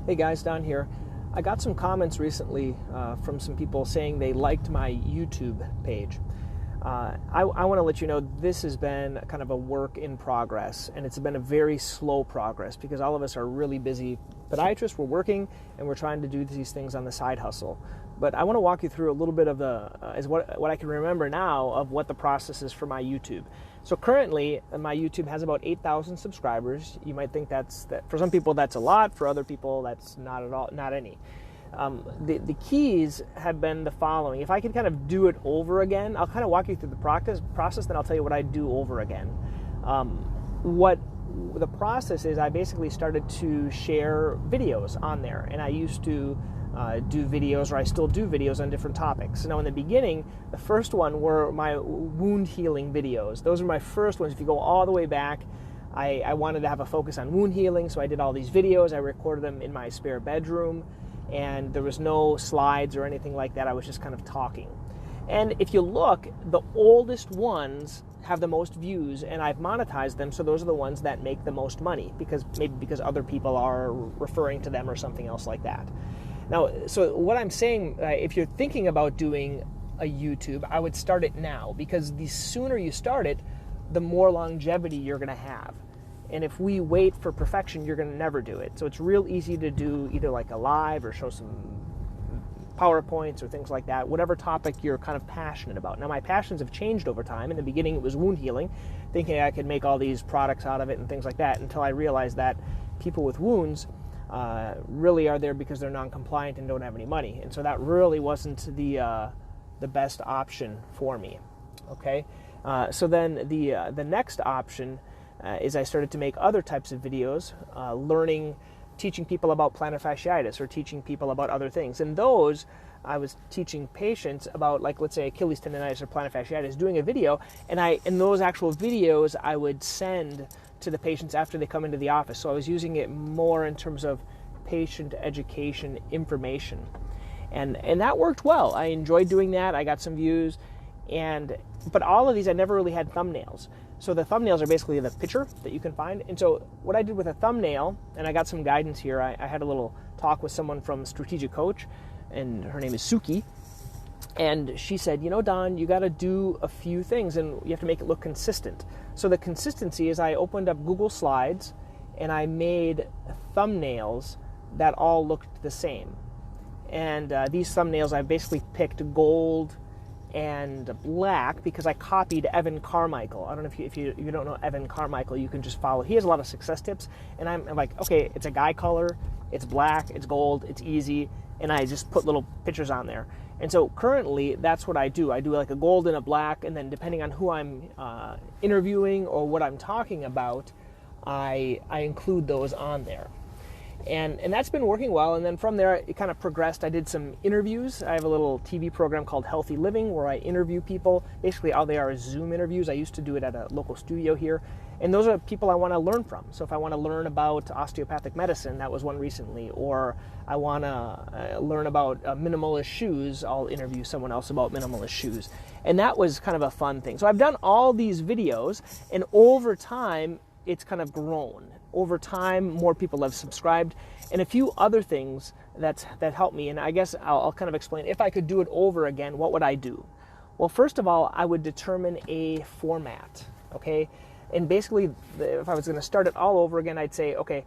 Hey guys, Don here. I got some comments recently from some people saying they liked my YouTube page. I want to let you know this has been kind of a work in progress, and it's been a very slow progress because all of us are really busy podiatrists. We're working and we're trying to do these things on the side hustle. But I want to walk you through a little bit of what I can remember now of what the process is for my YouTube. So currently, my YouTube has about 8,000 subscribers. You might think that for some people that's a lot. For other people, that's not at all, not any. The keys have been the following. If I could kind of do it over again, I'll kind of walk you through the process, then I'll tell you what I do over again. What the process is, I basically started to share videos on there, and I used to do videos, or I still do videos on different topics. Now in the beginning, the first one were my wound healing videos. Those were my first ones. If you go all the way back, I wanted to have a focus on wound healing, so I did all these videos. I recorded them in my spare bedroom, and there was no slides or anything like that. I was just kind of talking. And if you look, the oldest ones have the most views, and I've monetized them, so those are the ones that make the most money, because other people are referring to them or something else like that. Now, so what I'm saying, if you're thinking about doing a YouTube, I would start it now, because the sooner you start it, the more longevity you're going to have. And if we wait for perfection, you're going to never do it. So it's real easy to do either like a live or show some PowerPoints or things like that, whatever topic you're kind of passionate about. Now, my passions have changed over time. In the beginning, it was wound healing, thinking I could make all these products out of it and things like that, until I realized that people with wounds really are there because they're non-compliant and don't have any money. And so that really wasn't the best option for me. Okay, so then the next option is I started to make other types of videos, teaching people about plantar fasciitis or teaching people about other things. And those, I was teaching patients about, like, let's say Achilles tendonitis or plantar fasciitis, doing a video, and in those actual videos I would send to the patients after they come into the office. So I was using it more in terms of patient education information. And that worked well. I enjoyed doing that. I got some views. But all of these, I never really had thumbnails. So the thumbnails are basically the picture that you can find. And so what I did with a thumbnail, and I got some guidance here, I had a little talk with someone from Strategic Coach, and her name is Suki. And she said, Don, you got to do a few things, and you have to make it look consistent. So the consistency is I opened up Google Slides, and I made thumbnails that all looked the same. And these thumbnails, I basically picked gold and black because I copied Evan Carmichael. I don't know if you don't know Evan Carmichael, you can just follow. He has a lot of success tips, and I'm like, okay, it's a guy color, it's black, it's gold, it's easy, and I just put little pictures on there. And so currently, that's what I do. I do like a gold and a black, and then depending on who I'm interviewing or what I'm talking about, I include those on there. And that's been working well. And then from there, it kind of progressed. I did some interviews. I have a little TV program called Healthy Living where I interview people. Basically, all they are Zoom interviews. I used to do it at a local studio here. And those are people I want to learn from. So if I want to learn about osteopathic medicine, that was one recently. Or I want to learn about minimalist shoes, I'll interview someone else about minimalist shoes. And that was kind of a fun thing. So I've done all these videos, and over time, it's kind of grown. Over time, more people have subscribed, and a few other things that helped me. And I guess I'll kind of explain. If I could do it over again, what would I do? Well, first of all, I would determine a format, okay? And basically, if I was going to start it all over again, I'd say, okay,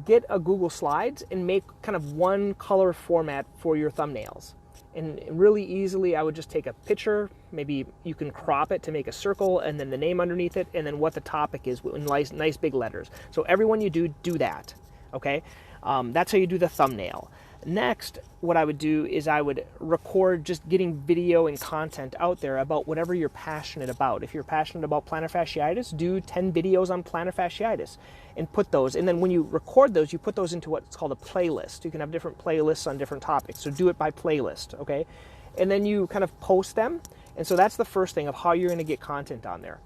get a Google Slides and make kind of one color format for your thumbnails. And really easily, I would just take a picture. Maybe you can crop it to make a circle, and then the name underneath it, and then what the topic is in nice big letters. So everyone you do that, okay? That's how you do the thumbnail. Next, what I would do is I would record just getting video and content out there about whatever you're passionate about. If you're passionate about plantar fasciitis, do 10 videos on plantar fasciitis and put those. And then when you record those, you put those into what's called a playlist. You can have different playlists on different topics. So do it by playlist, okay? And then you kind of post them. And so that's the first thing of how you're going to get content on there.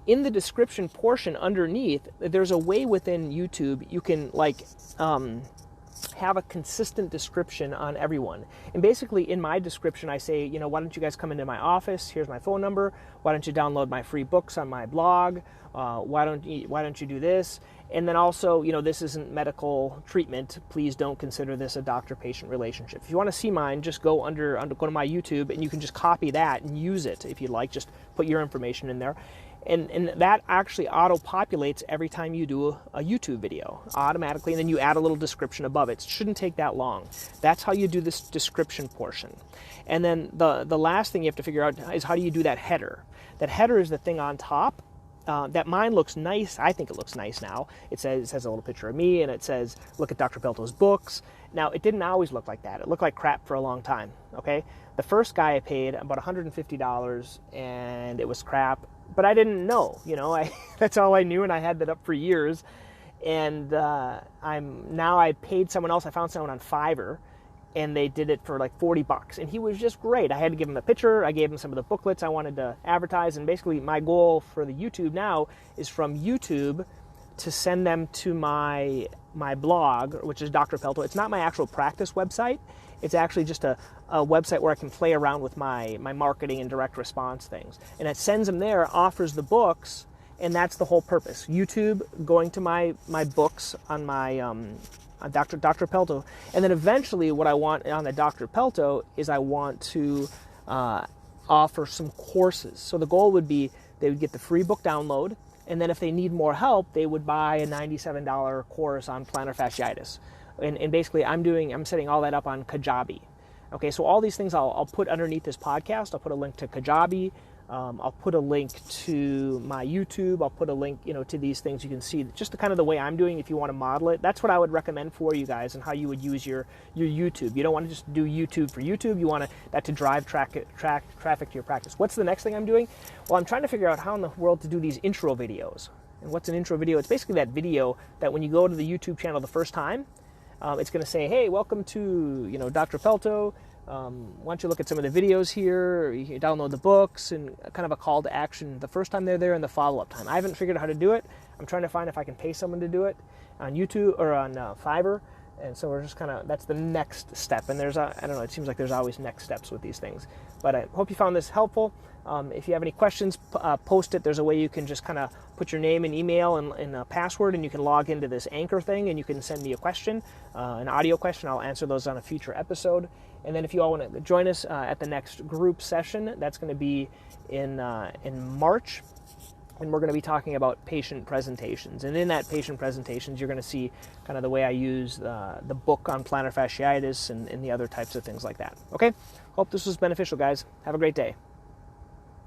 In the description portion underneath, there's a way within YouTube you can have a consistent description on everyone. And basically in my description I say, why don't you guys come into my office? Here's my phone number. Why don't you download my free books on my blog? Why don't you do this? And then also, this isn't medical treatment. Please don't consider this a doctor-patient relationship. If you want to see mine, just go go to my YouTube, and you can just copy that and use it if you'd like. Just put your information in there. And that actually auto-populates every time you do a YouTube video automatically, and then you add a little description above it. It shouldn't take that long. That's how you do this description portion. And then the last thing you have to figure out is how do you do that header. That header is the thing on top. That mine looks nice. I think it looks nice now. It has a little picture of me, and it says, look at Dr. Pelto's books. Now, it didn't always look like that. It looked like crap for a long time, okay? The first guy I paid about $150, and it was crap, but I didn't know, that's all I knew, and I had that up for years. And I paid someone else. I found someone on Fiverr, and they did it for like $40, and he was just great. I had to give him a picture. I gave him some of the booklets I wanted to advertise, and basically my goal for the YouTube now is from YouTube to send them to my blog, which is Dr. Pelto. It's not my actual practice website. It's actually just a website where I can play around with my marketing and direct response things. And it sends them there, offers the books, and that's the whole purpose. YouTube going to my books on my Dr. Pelto, and then eventually what I want on the Dr. Pelto is I want to offer some courses. So the goal would be they would get the free book download, and then if they need more help, they would buy a $97 course on plantar fasciitis. And basically I'm setting all that up on Kajabi. Okay, so all these things I'll put underneath this podcast. I'll put a link to Kajabi. I'll put a link to my YouTube. I'll put a link, to these things. You can see just the kind of the way I'm doing. If you want to model it, that's what I would recommend for you guys, and how you would use your YouTube. You don't want to just do YouTube for YouTube. You want that to drive traffic to your practice. What's the next thing I'm doing? Well, I'm trying to figure out how in the world to do these intro videos. And what's an intro video? It's basically that video that when you go to the YouTube channel the first time, it's going to say, hey, welcome to Dr. Pelto. Why don't you look at some of the videos here, you can download the books, and kind of a call to action the first time they're there and the follow-up time. I haven't figured out how to do it. I'm trying to find if I can pay someone to do it on YouTube or on Fiverr, and so we're just that's the next step. And I don't know, it seems like there's always next steps with these things. But I hope you found this helpful. If you have any questions, post it. There's a way you can just kind of put your name and email and a password, and you can log into this Anchor thing, and you can send me a question, an audio question. I'll answer those on a future episode. And then if you all want to join us at the next group session, that's going to be in March, and we're going to be talking about patient presentations. And in that patient presentations, you're going to see kind of the way I use the book on plantar fasciitis and the other types of things like that. Okay? Hope this was beneficial, guys. Have a great day.